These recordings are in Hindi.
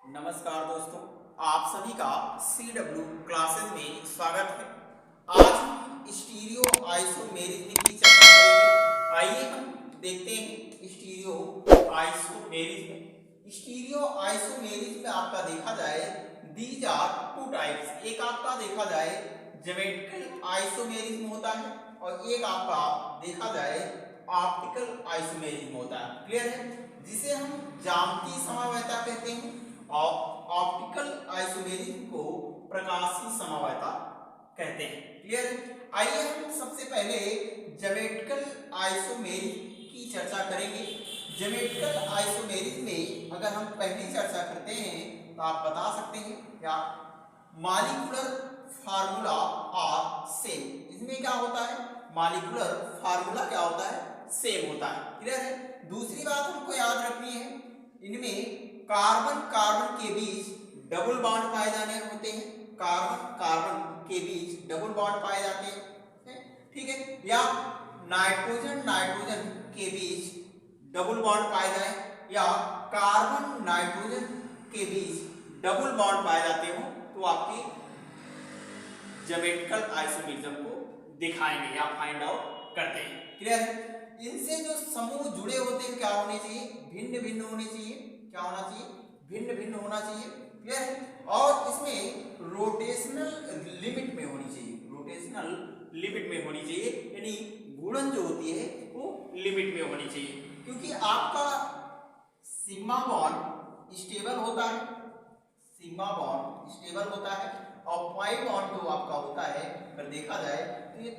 नमस्कार दोस्तों, आप सभी का CW क्लासेस में स्वागत है। आज हम स्टीरियो आइसोमेरिज्म की चर्चा करेंगे। आइए हम देखते हैं स्टीरियो आइसोमेरिज्म। स्टीरियो आइसोमेरिज्म में आपका देखा जाए दीज आर टू टाइप्स। एक आपका देखा जाए ज्योमेट्रिकल आइसोमेरिज्म होता है और एक आपका देखा जाए ऑप्टिकल आइसोमेरिज्म होता है। क्लियर है? जिसे हम ज्यामितीय समवायता कहते हैं और ऑप्टिकल आइसोमेरिज्म को प्रकाशीय समवायता कहते हैं। क्लियर है? आइए हम सबसे पहले ज्योमेट्रिकल आइसोमेरिज्म की चर्चा करेंगे। ज्योमेट्रिकल आइसोमेरिज्म में अगर हम पहली चर्चा करते हैं तो आप बता सकते हैं क्या मॉलिक्यूलर फार्मूला आर सेम। इसमें क्या होता है? मॉलिक्यूलर फार्मूला क्या होता है? सेम होता है। क्लियर है? दूसरी बात हमको याद रखनी है, इनमें कार्बन कार्बन के बीच डबल बॉन्ड पाए जाने होते हैं। कार्बन कार्बन के बीच डबल बॉन्ड पाए जाते हैं, ठीक है? या नाइट्रोजन नाइट्रोजन के बीच डबल बॉन्ड पाए जाए या कार्बन नाइट्रोजन के बीच डबल बॉन्ड पाए जाते हो तो आपके ज्योमेट्रिकल आइसोमेरिज्म को दिखाएंगे या फाइंड आउट करते हैं। क्लियर है? इनसे जो समूह जुड़े होते हैं क्या होने चाहिए? भिन्न भिन्न होने चाहिए। क्या होना चाहिए? भिन्न भिन्न होना चाहिए। क्लियर है? और इसमें रोटेशनल लिमिट में होनी चाहिए। रोटेशनल लिमिट में होनी चाहिए, यानी गुणन जो होती है वो लिमिट में होनी चाहिए। क्योंकि आपका सिग्मा बॉन्ड स्टेबल होता है, सिग्मा बॉन्ड स्टेबल होता है और पाई बॉन्ड जो आपका होता है अगर देखा जाए तो ये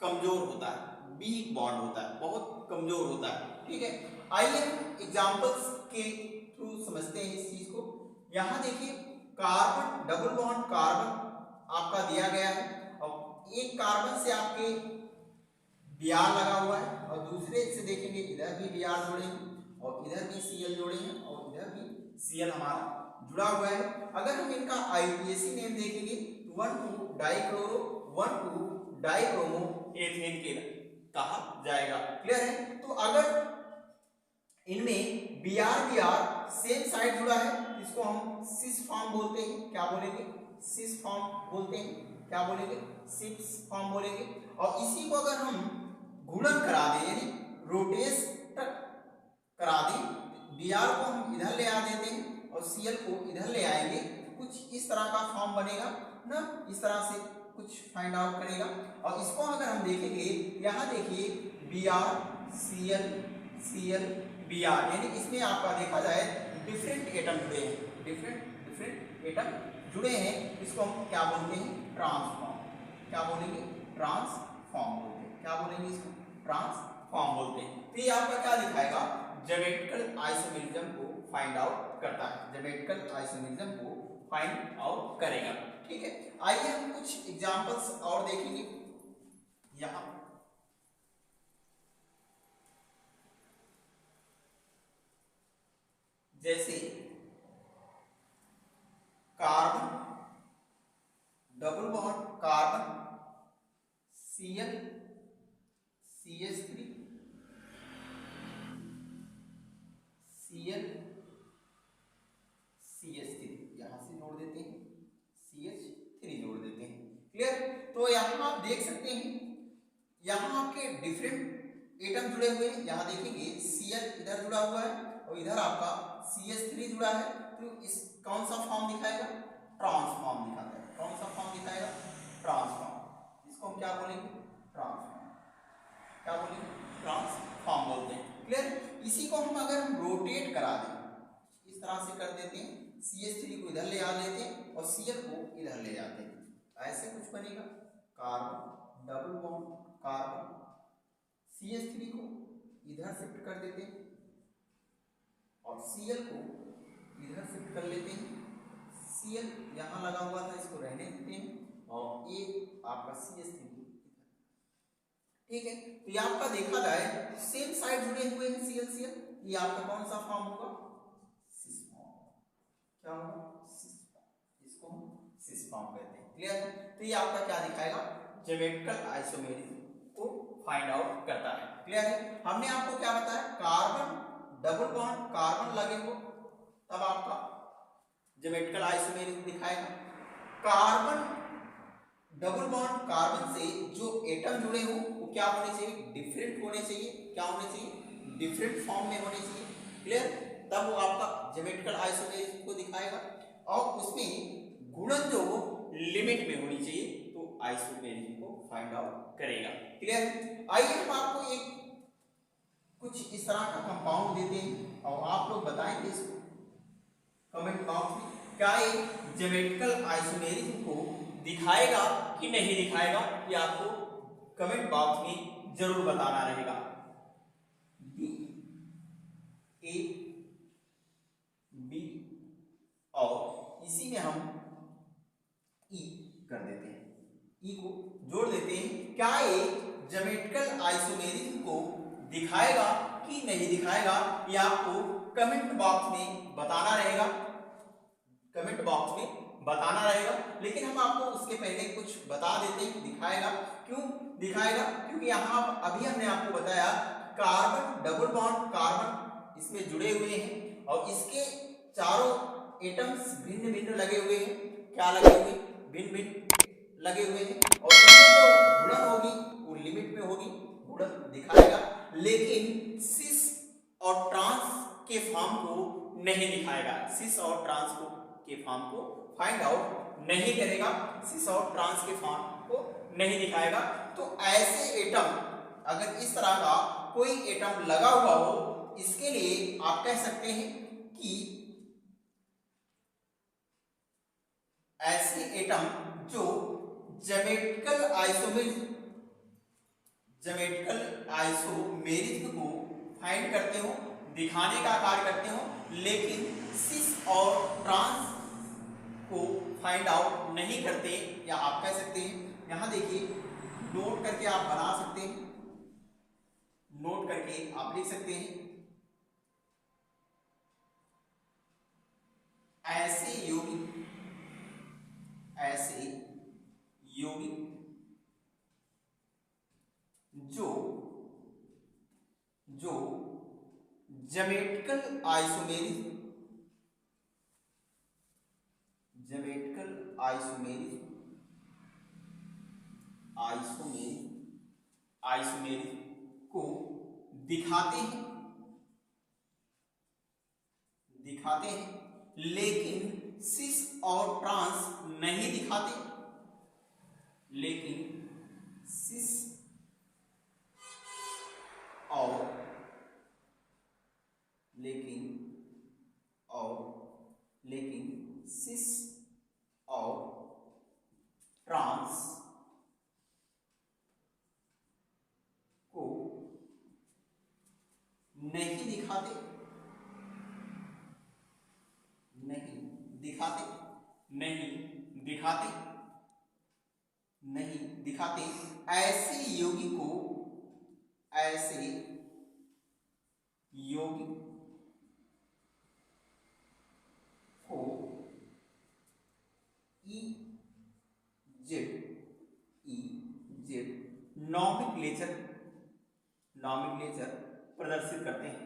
कमजोर होता है, वीक बॉन्ड होता है, बहुत कमजोर होता है। ठीक है? आइए हम एग्जांपल्स के थ्रू समझते हैं इस चीज को। यहां देखिए कार्बन डबल बॉन्ड कार्बन आपका दिया गया है और एक कार्बन से आपके Br लगा हुआ है और दूसरे से देखेंगे इधर भी Br जोड़ेंगे और इधर भी Cl जोड़ेंगे और इधर भी Cl हमारा जुड़ा हुआ है। अगर हम इनका IUPAC नेम देखेंगे तो 1,2 डाइक्लोरो 1,2 डाइक्रोमो एथेन के कहा जाएगा। क्लियर है? तो अगर इनमें Br सेम साइड जुड़ा है इसको हम सिस फॉर्म बोलते हैं। क्या बोलेंगे? सिस फॉर्म बोलते हैं। क्या बोलेंगे? सिस फॉर्म बोलेंगे। और इसी को अगर हम गुणन करा दें यानी रोटेट करा दें, Br को हम इधर ले आ देते हैं और Cl को इधर ले आएंगे, कुछ इस तरह का फॉर्म बनेगा ना, इस तरह से कुछ फाइंड आउट करेगा। और इसको अगर हम देखेंगे यहाँ देखिए Br Cl Cl Br, यानी इसमें आपका देखा जाए डिफरेंट एटम जुड़े हैं, डिफरेंट एटम जुड़े हैं। इसको हम क्या बोलते हैं? ट्रांसफॉर्म। क्या बोलेंगे? ट्रांसफॉर्म बोलते हैं। क्या बोलेंगे? इसको ट्रांसफॉर्म बोलते हैं। तो ये आपका क्या दिखाएगा? ज्योमेट्रिकल आइसोमेरिज्म को फाइंड आउट करता है, ज्योमेट्रिकल आइसोमेरिज्म को फाइंड आउट करेगा। ठीक है? आइए हम कुछ एग्जांपल्स और देखेंगे। यहां जैसे carbon double bond carbon Cl CH3 Cl CH3 यहां से जोड़ देते हैं, CH3 जोड़ देते हैं। क्लियर? तो यहां आप देख सकते हैं यहां आपके डिफरेंट एटम जुड़े हुए हैं। यहां देखेंगे Cl इधर जुड़ा हुआ है और इधर आपका CH3 जुड़ा है। तो इस कौन सा फॉर्म दिखाएगा? ट्रांसफॉर्म दिखाता है। कौन सा फॉर्म दिखाएगा? ट्रांसफॉर्म। इसको हम क्या बोलेंगे? ट्रांसफॉर्म। क्या बोलेंगे? ट्रांसफॉर्म बोलते हैं। क्लियर? इसी को हम अगर हम रोटेट करा दें, इस तरह से कर देते हैं, CH3 को इधर ले आ लेते हैं और Cl को इधर ले जाते हैं, ऐसे कुछ बनेगा। Carbon double bond carbon CH3 को इधर शिफ्ट कर देते हैं और Cl को इधर शिफ्ट कर लेते हैं। Cl यहां लगा हुआ था, इसको रहने देते हैं और एक आपका CH3 को इधर। ठीक है? तो ये आपका देखा जाए सेम साइड जुड़े हुए हैं Cl Cl, ये आपका कौन सा फॉर्म होगा? Cis form. क्या होगा? Cis form. इसको हम सिस फॉर्म कहते हैं। क्लियर है? तो ये आपका क्या दिखाएगा? ज्योमेट्रिकल आइसोमेरिज्म को फाइंड आउट करता है। क्लियर है? हमने आपको क्या बताया? कार्बन डबल बॉन्ड कार्बन लगे हो तब आपका ज्योमेट्रिकल आइसोमेरिज्म दिखाएगा। कार्बन डबल बॉन्ड कार्बन से जो एटम जुड़े हो वो क्या होने चाहिए, डिफरेंट होने चाहिए। क्या होने चाहिए, डिफरेंट फॉर्म में होने चाहिए। क्लियर, तब वो आपका ज्योमेट्रिकल आइसोमेरिज्म को दिखाएगा। और उसमें गुणन जो हो लिमिट में होनी चाहिए, तो आइसोमेरिज्म को फाइंड आउट करेगा। क्लियर, आइए हम आपको एक कुछ इस तरह का कंपाउंड देते हैं और आप लोग बताएंगे इसको कमेंट बॉक्स में, क्या ये ज्योमेट्रिकल आइसोमेरिज्म को दिखाएगा कि नहीं दिखाएगा, ये आपको कमेंट बॉक्स में जरूर बताना रहेगा। डी ए बी और इसी में हम ई कर देते हैं, ई को जोड़ देते हैं। क्या ये ज्योमेट्रिकल आइसोमेरिज्म को दिखाएगा कि नहीं दिखाएगा, ये आपको कमेंट बॉक्स में बताना रहेगा। कमेंट बॉक्स में बताना रहेगा, लेकिन हम आपको उसके पहले कुछ बता देते हैं दिखाएगा क्यों दिखाएगा, क्योंकि यहाँ अभी हमने आपको बताया कार्बन डबल बॉन्ड कार्बन इसमें जुड़े हुए हैं और इसके चारों एटम्स भिन्न भिन्न लगे हुए हैं। क्या लगे हुए, भिन्न भिन्न लगे हुए हैं और इनमें जो गुणन होगी वो लिमिट में होगी, गुणन दिखाएगा, लेकिन सिस और ट्रांस के फॉर्म को नहीं दिखाएगा। सिस और ट्रांस को के फॉर्म को फाइंड आउट नहीं करेगा, सिस और ट्रांस के फॉर्म को नहीं दिखाएगा। तो ऐसे एटम अगर इस तरह का कोई एटम लगा हुआ हो, इसके लिए आप कह सकते हैं कि ऐसे एटम जो ज्योमेट्रिकल आइसोमेरिज्म को फाइंड करते हो, दिखाने का कार्य करते हो, लेकिन सिस और ट्रांस को फाइंड आउट नहीं करते, या आप कह सकते हैं यहां देखिए नोट करके आप बना सकते हैं, नोट करके आप लिख सकते हैं ऐसे यौगिक जो ज्योमेट्रिकल आइसोमेरिज्म को दिखाते हैं, लेकिन सिस और ट्रांस नहीं दिखाते, लेकिन सिस और ट्रांस को नहीं दिखाते ऐसे यौगिक को नॉमेनक्लेचर प्रदर्शित करते हैं,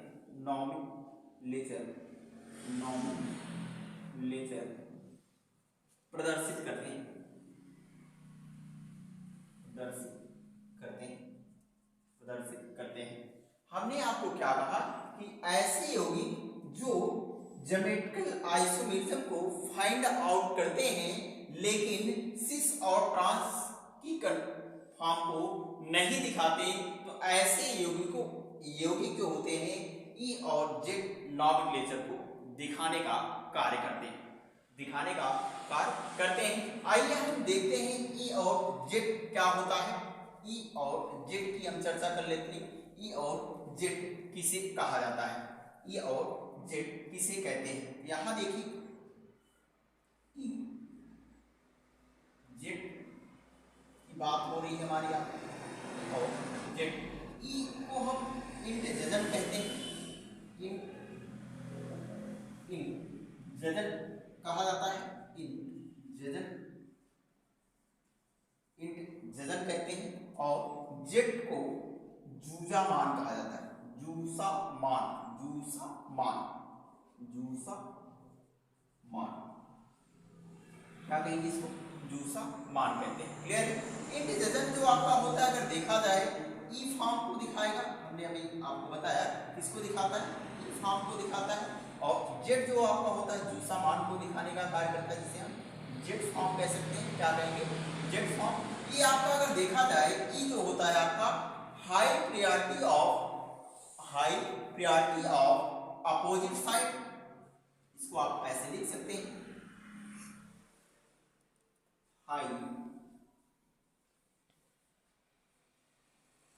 नॉमेनक्लेचर प्रदर्शित करते हैं। हमने आपको क्या कहा कि ऐसे यौगिक जो ज्योमेट्रिकल आइसोमेरिज्म को फाइंड आउट करते हैं, लेकिन सिस और ट्रांस की फॉर्म को नहीं दिखाते, तो ऐसे यौगिक जो होते हैं ई और जेड नॉमेनक्लेचर को दिखाने का कार्य करते हैं। आइए हम देखते हैं ई और जेड क्या होता है। ई और जेड की हम चर्चा कर लेते हैं। ई और जेड किसे कहा जाता है, ई और जेड किसे कहते हैं। यहां देखिए ई जेड की बात हो रही है हमारी यहाँ, और जेड ई को हम इंटजन कहते हैं, इंटजन कहा जाता है, इंटजन कहते हैं। और जेड को जूजामान कहा जाता है, जूसामान। क्या कहेंगे इसको, जूसा मान कहते हैं। क्लियर है। इंडिजन जो आपका होता है अगर देखा जाए ई फॉर्म को दिखाएगा, हमने अभी आपको बताया किसको दिखाता है, ई फॉर्म को दिखाता है। और जेड जो आपका होता है जूसा मान को दिखाने का कार्य करता है, जिसे हम जेड फॉर्म कह सकते हैं। क्या कहेंगे, जेड फॉर्म। ये आपका अगर देखा जाए ई जो होता है आपका high priority of opposite side, इसको आप ऐसे लिख सकते हैं, high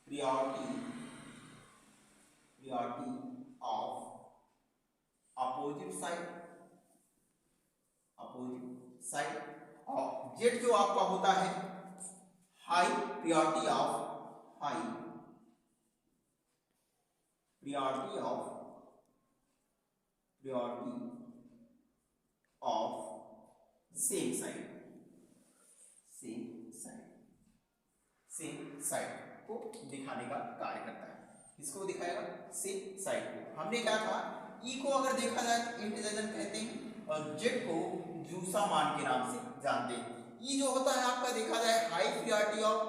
priority of opposite side. और जेड जो आपका होता है high priority of same side को दिखाने का कार्य करता है। किसको दिखाएगा, सेम साइड को। हमने क्या कहा, ई को अगर देखा जाए तो इंटिजन कहते हैं और जेड को जूसा मान के नाम से जानते हैं। ई जो होता है आपका देखा जाए high priority of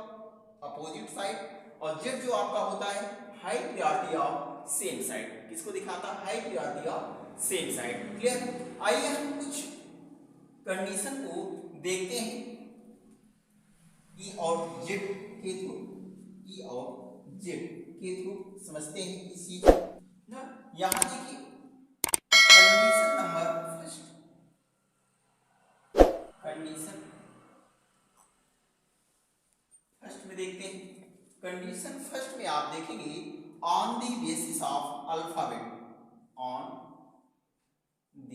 opposite side, और जेड जो आपका होता है high priority of same side. किसको दिखाता है, high priority of same side. Clear. आइए हम कुछ कंडीशन को देखते हैं ई और जेड के थ्रू, ई और जेड के थ्रू समझते हैं इस चीज ना। यहां देखिए condition number first, condition first में देखते हैं। कंडीशन फर्स्ट में आप देखेंगे on the basis of alphabet, on the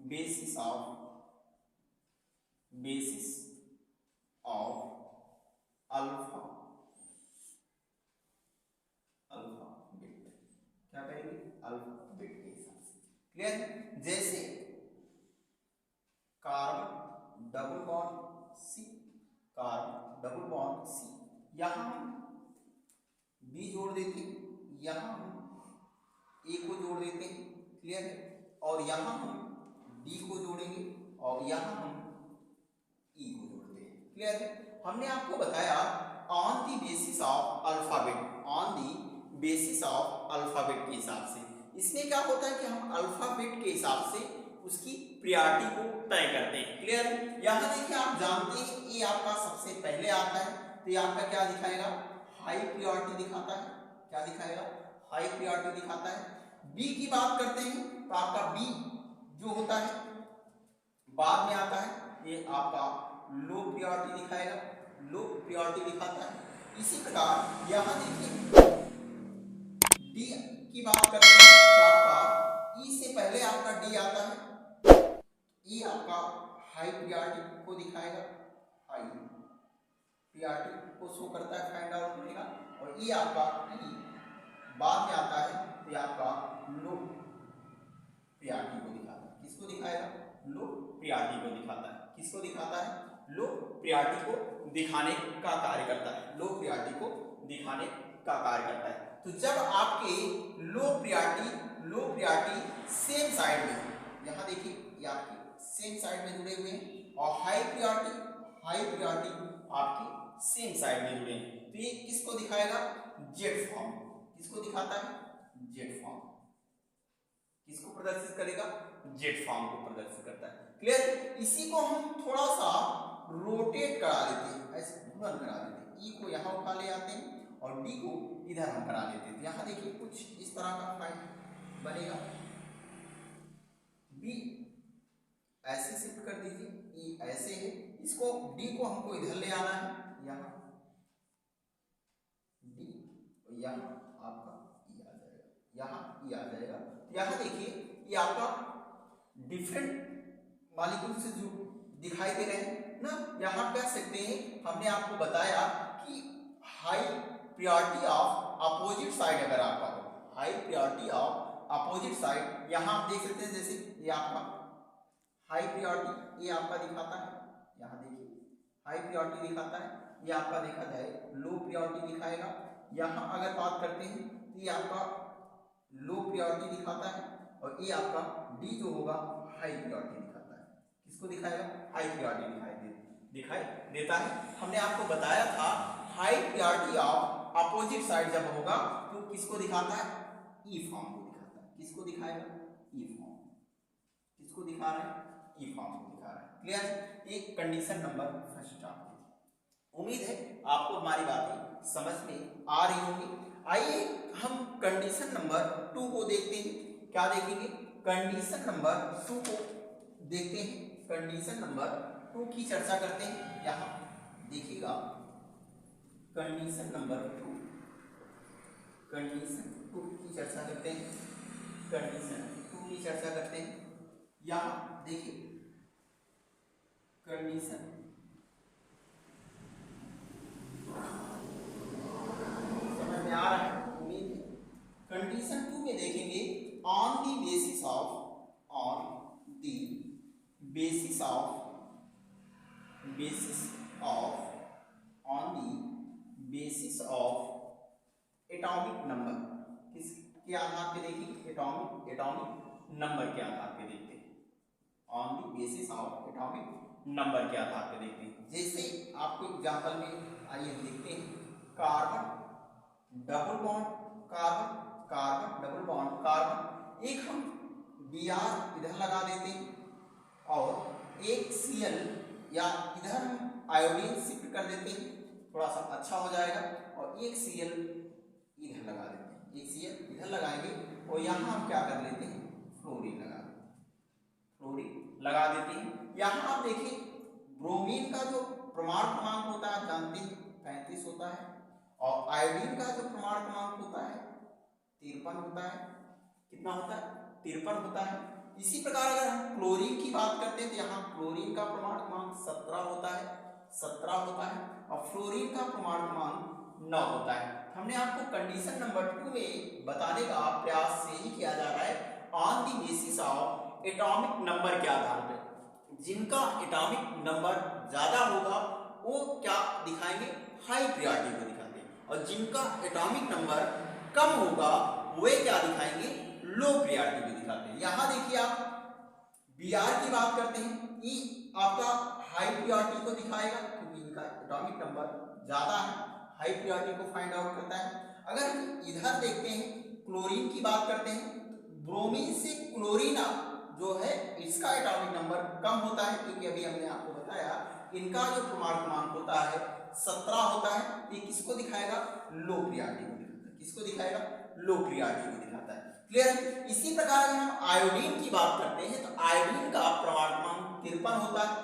basis of alphabet, क्या कहेंगे, अल्फाबेट के हिसाब से। क्लियर। जैसे carbon double bond C, carbon double bond C, यहां हम बी जोड़ देते हैं, यहां हम ए को जोड़ देते हैं। क्लियर है। और यहां हम डी को जोड़ेंगे और यहां हम ई को जोड़ते हैं। क्लियर है। हमने आपको बताया on the basis of alphabet, on the basis of alphabet के हिसाब से। इसमें क्या होता है कि हम अल्फाबेट के हिसाब से उसकी प्रायोरिटी को तय करते हैं। क्लियर है। यहां देखिए आप जानते हैं ये आपका सबसे पहले आता है, तो ये आपका क्या दिखाएगा, हाई प्रायोरिटी दिखाता है। क्या दिखाएगा, हाई प्रायोरिटी दिखाता है। बी की बात करते हैं तो आपका बी जो होता है बाद में आता है, ये आपका लो प्रायोरिटी दिखाएगा, लो प्रायोरिटी दिखाता है। इसी प्रकार यहां देखिए डी की बात करते हैं तो आपका ई से पहले आपका डी आता है, ई आपका हाई प्रायोरिटी को दिखाएगा, हाई प्रायोरिटी को शो करता है, फाइंड आउट करेगा। और ई आपका ई बाद में आता है तो ये आपका लो प्रायोरिटी को दिखाता है। किसको दिखाएगा, लो प्रायोरिटी को दिखाता है। किसको दिखाता है, लो प्रायोरिटी को दिखाने का कार्य करता है, लो प्रायोरिटी को दिखाने का कार्य करता है। तो जब आपके लो प्रायोरिटी सेम साइड में, यहां देखिए ये आपकी सेम साइड में जुड़े हुए हैं, और हाई प्रायोरिटी आपकी सेम साइड में जुड़े हैं, तो ये किसको दिखाएगा, जेड फॉर्म। किसको दिखाता है, जेड फॉर्म। किसको प्रदर्शित करेगा, जेड फॉर्म को प्रदर्शित करता है। क्लियर। इसी को हम थोड़ा सा रोटेट करा देते हैं, ऐसे घूर्णन करा देते हैं। ई को यहां उठा ले आते हैं और डी को इधर हम करा देते हैं। यहां देखिए कुछ इस तरह का फाइल बनेगा। बी ऐसे शिफ्ट कर दीजिए, ई ऐसे है, इसको डी को हमको इधर ले आना है, यहां डी, यहां आपका ई आ जाएगा, यहां ई आ जाएगा। यहां देखिए ये आपका डिफरेंट मॉलिक्यूल से जो दिखाई दे रहे हैं ना। यहां कह सकते हैं, हमने आपको बताया कि high priority of opposite side अगर आपका हो, high priority of opposite side, यहां आप देख सकते हैं जैसे ये आपका हाई प्रायोरिटी ये आपका दिखाता है, यहां देखिए हाई प्रायोरिटी दिखाता है, ये आपका देखा जाए लो प्रायोरिटी दिखाएगा। यहां अगर बात करते हैं तो ये आपका लो प्रायोरिटी दिखाता है, और ये आपका डी जो होगा हाई प्रायोरिटी दिखाता है। किसको किसको दिखाएगा, हाई प्रायोरिटी दिखाई देता है। हमने आपको बताया था high priority of opposite side जब होगा तो किसको दिखाता है, ई फॉर्म को दिखाता है। किसको दिखाएगा, ई फॉर्म। किसको दिखा रहा है, ई फॉर्म को दिखा रहा है। क्लियर, एक कंडीशन नंबर फर्स्ट आपकी। उम्मीद है आपको हमारी बातें समझ में आ रही होंगी। आइए हम कंडीशन नंबर 2 को देखते हैं। क्या देखेंगे, कंडीशन नंबर 2 को देखते हैं। कंडीशन नंबर 2 की चर्चा करते हैं। यहां देखिएगा कंडीशन नंबर 2, कंडीशन 2 की चर्चा करते हैं। कंडीशन 2 की चर्चा करते हैं। यहां देखिए कंडीशन समझ में आ रहा है, उम्मीद है। कंडीशन 2 में देखेंगे on the basis of, on the basis of, basis of, on the basis of atomic number. किसके आधार पे देखेंगे, एटॉमिक नंबर के आधार पे देखते हैं। On the basis of atomic number के आधार पे देखते हैं। जैसे आपको एग्जांपल में आइए देखते हैं, carbon double bond, carbon carbon double bond carbon, एक हम Br इधर लगा देते हैं और एक Cl या इधर हम आयोडीन शिफ्ट कर देते हैं, थोड़ा सा अच्छा हो जाएगा, और एक Cl इधर लगा देते हैं। एक Cl इधर लगाएंगे और यहाँ हम क्या कर लेते हैं, फ्लोरीन लगा देते हैं, फ्लोरीन लगा देते हैं। यहाँ आप देखिए ब्रोमीन का जो प्रमाण क्रमांक होता है जानते हैं 35 होता है, और आयोडीन का जो प्रमाण क्रमांक होता है 53 होता है। कितना होता है, 53 होता है। इसी प्रकार अगर हम क्लोरीन की बात करते हैं तो यहाँ क्लोरीन का प्रमाण क्रमांक 17 होता है, 17 होता है, और फ्लोरीन का प्रमाण क्रमांक 9 होता है। हमने आपको कंडीशन नंबर 2 में बताने का प्रयास यही किया जा रहा है, on the basis of atomic number के आधार पर। जिनका एटॉमिक नंबर ज्यादा होगा वो क्या दिखाएंगे, हाई प्रायोरिटी को दिखाते हैं, और जिनका एटॉमिक नंबर कम होगा वे क्या दिखाएंगे, लो प्रायोरिटी को दिखाते हैं। यहां देखिए आप Br की बात करते हैं, ई आपका हाई प्रायोरिटी को दिखाएगा क्योंकि इनका एटॉमिक नंबर ज्यादा है, हाई प्रायोरिटी को फाइंड आउट करता है। अगर हम इधर देखते हैं क्लोरीन की बात करते हैं, ब्रोमीन से क्लोरीन जो है इसका एटॉमिक नंबर कम होता है, क्योंकि अभी हमने आपको बताया इनका जो प्रमाण क्रमांक होता है 17 होता है। ये किसको दिखाएगा, लो प्रायोरिटी को दिखाता है। किसको दिखाएगा, लो प्रायोरिटी को दिखाता है। क्लियर। इसी प्रकार अगर हम आयोडीन की बात करते हैं तो आयोडीन का प्रमाण क्रमांक 53 होता है,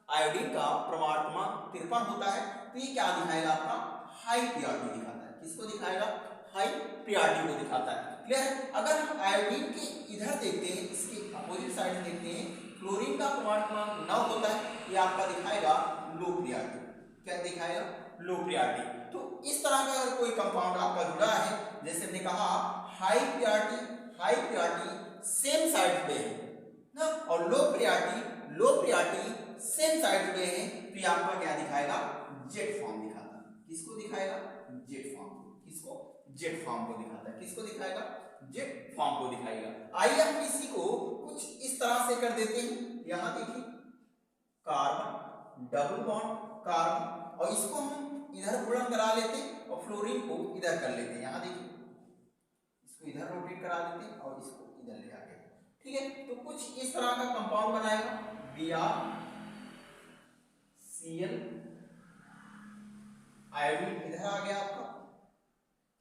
आयोडीन का प्रमाण क्रमांक 53 होता है, तो ये क्या दिखाएगा, आपका हाई प्रायोरिटी दिखाता है। किसको दिखाएगा, हाई प्रायोरिटी को दिखाता है। क्लियर। अगर हम आयोडीन के इधर देखते हैं, इसके अपोजिट साइड देखते हैं, क्लोरीन का प्रमाण क्रमांक 9 होता है, ये आपका दिखाएगा लो प्रायोरिटी। क्या दिखाएगा, लो प्रायोरिटी। तो इस तरह का अगर कोई कंपाउंड आपका जुड़ा है, जैसे हमने कहा हाई प्रायोरिटी सेम साइड पे है ना, और लो प्रायोरिटी सेम साइड पे है, तो ये आपका क्या दिखाएगा, जेड फॉर्म दिखाता है। किसको दिखाएगा, जेड फॉर्म। किसको, जेड फॉर्म को दिखाता है। किसको दिखाएगा, जेड फॉर्म को दिखाएगा। आइए हम इसी को कुछ इस तरह से कर देते हैं। यहां देखिए कार्बन डबल बॉन्ड कार्बन, और इसको हम इधर गुणन करा लेते हैं और फ्लोरीन को इधर कर लेते हैं। यहां देखिए इसको इधर रोटेट करा देते हैं और इसको इधर ले आते हैं। ठीक है, तो कुछ इस तरह का कंपाउंड बनाएगा, Br Cl, आयोडीन इधर आ गया आपका,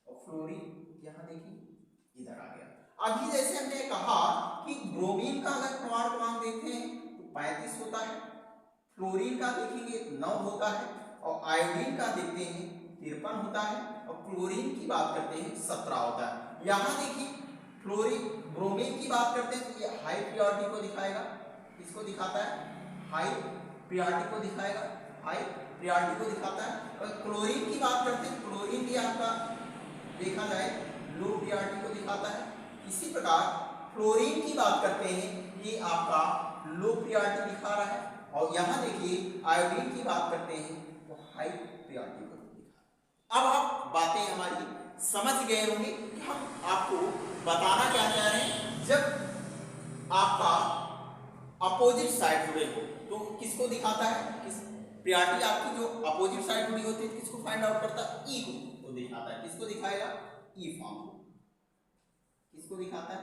और फ्लोरीन यहां देखिए इधर आ गया। अभी जैसे हमने कहा कि ब्रोमीन का अगर प्रमाण क्रमांक देखते हैं तो 35 होता है, फ्लोरीन का देखेंगे 9 होता है, और आयोडीन का देखते हैं 53 होता है, और क्लोरीन की बात करते हैं 17 होता है। यहां देखिए फ्लोरीन ब्रोमीन की बात करते हैं तो ये हाई प्रायोरिटी को दिखाएगा। किसको दिखाता है, हाई प्रायोरिटी को दिखाएगा, हाई प्रायोरिटी को दिखाता है। और क्लोरीन की बात करते हैं, क्लोरीन भी आपका देखा जाए लो प्रायोरिटी को दिखाता है। इसी प्रकार फ्लोरीन की बात करते हैं, ये आपका लो प्रायोरिटी दिखा रहा है, और यहां देखिए आयोडीन की बात करते हैं तो हाई प्रायोरिटी को दिखा। अब आप बातें हमारी समझ गए होंगे कि हम आपको बताना क्या चाह रहे हैं। जब आपका अपोजिट साइड जुड़े हो तो किसको दिखाता है, किस प्रायोरिटी आपकी जो अपोजिट साइड जुड़ी होती है किसको फाइंड आउट करता है, ई को दिखाता है। किसको दिखाएगा, ई फॉर्म को। किसको दिखाता है,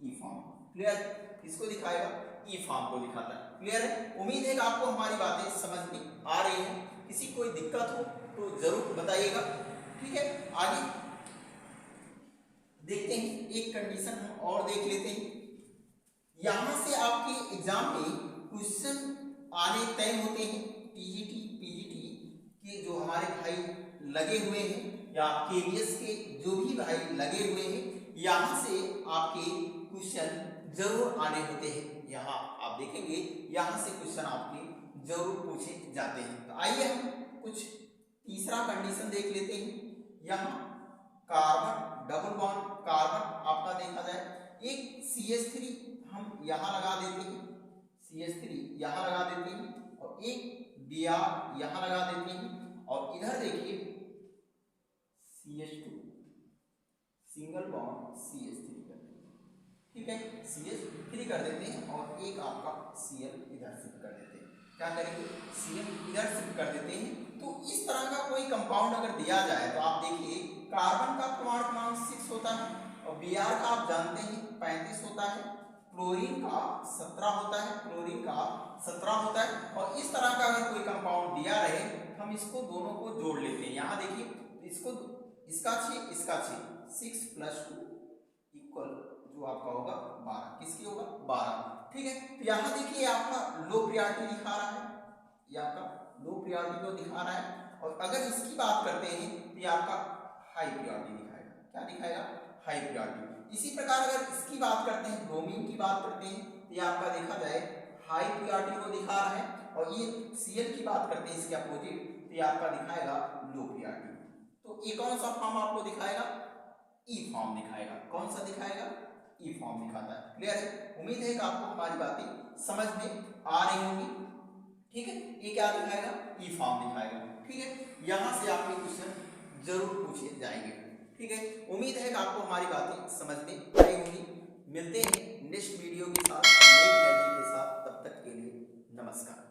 ई फॉर्म। क्लियर, किसको दिखाएगा, ई फॉर्म को दिखाता है। क्लियर है। उम्मीद है कि आपको हमारी बातें समझ में आ रही हैं। किसी कोई दिक्कत हो तो जरूर बताइएगा। ठीक है, आगे देखते हैं, एक कंडीशन हम और देख लेते हैं। यहां से आपके एग्जाम में क्वेश्चन आने तय होते हैं। टीजीटी पीजीटी के जो हमारे भाई लगे हुए हैं या केवीएस के जो भी भाई लगे हुए हैं, यहां से आपके क्वेश्चन जरूर आने होते हैं। यहाँ आप देखेंगे यहां से क्वेश्चन आपके जरूर पूछे जाते हैं। तो आइए हम कुछ तीसरा कंडीशन देख लेते हैं। यहाँ कार्बन डबल बॉन्ड कार्बन आपका देखा जाए, एक CH3 हम यहाँ लगा देते हैं, CH3 यहाँ लगा देते हैं और एक Br यहाँ लगा देते हैं और इधर देखिए CH2 सिंगल बॉन्ड CH3 कर देते हैं। ठीक है, CH3 कर देते हैं और एक आपका Cl इधर शिफ्ट कर देते हैं। क्या करेंगे, Cl इधर शिफ्ट कर देते हैं। तो इस तरह का कोई कंपाउंड अगर दिया जाए तो आप देखिए कार्बन का परमाणु क्रमांक 6 होता है और Br का आप जानते हैं 35 होता है, क्लोरीन का 17 होता है, क्लोरीन का 17 होता है। और इस तरह का अगर कोई कंपाउंड दिया रहे हम इसको दोनों को जोड़ लेते हैं। यहाँ देखिए इसको इसका 6 इसका 6 + 2 इक्वल जो आपका होगा 12। किसकी होगा, 12। ठीक है, तो यहाँ देखिए आपका लो प्रायोरिटी दिखा रहा है, ये आपका लो प्रायोरिटी को दिखा रहा है। और अगर इसकी बात करते हैं तो ये आपका हाई प्रायोरिटी दिखाएगा। क्या दिखाएगा, हाई प्रायोरिटी। इसी प्रकार अगर इसकी बात करते हैं, ब्रोमीन की बात करते हैं, तो ये आपका देखा जाए हाई प्रायोरिटी को दिखा रहा है। और ये Cl की बात करते हैं इसके अपोजिट, तो ये आपका दिखाएगा लो प्रायोरिटी। तो ये कौन सा फॉर्म आपको दिखाएगा, ई फॉर्म दिखाएगा। कौन सा दिखाएगा, ई फॉर्म दिखाता है। क्लियर है। उम्मीद है कि आपको हमारी बातें समझ में आ रही होंगी। ठीक है, ये क्या दिखाएगा, ई फॉर्म दिखाएगा। ठीक है, यहां से आपके क्वेश्चन जरूर पूछे जाएंगे। ठीक है, उम्मीद है कि आपको हमारी बातें समझ में आई होंगी। मिलते हैं नेक्स्ट वीडियो के साथ, नई एनर्जी के साथ। तब तक के लिए नमस्कार।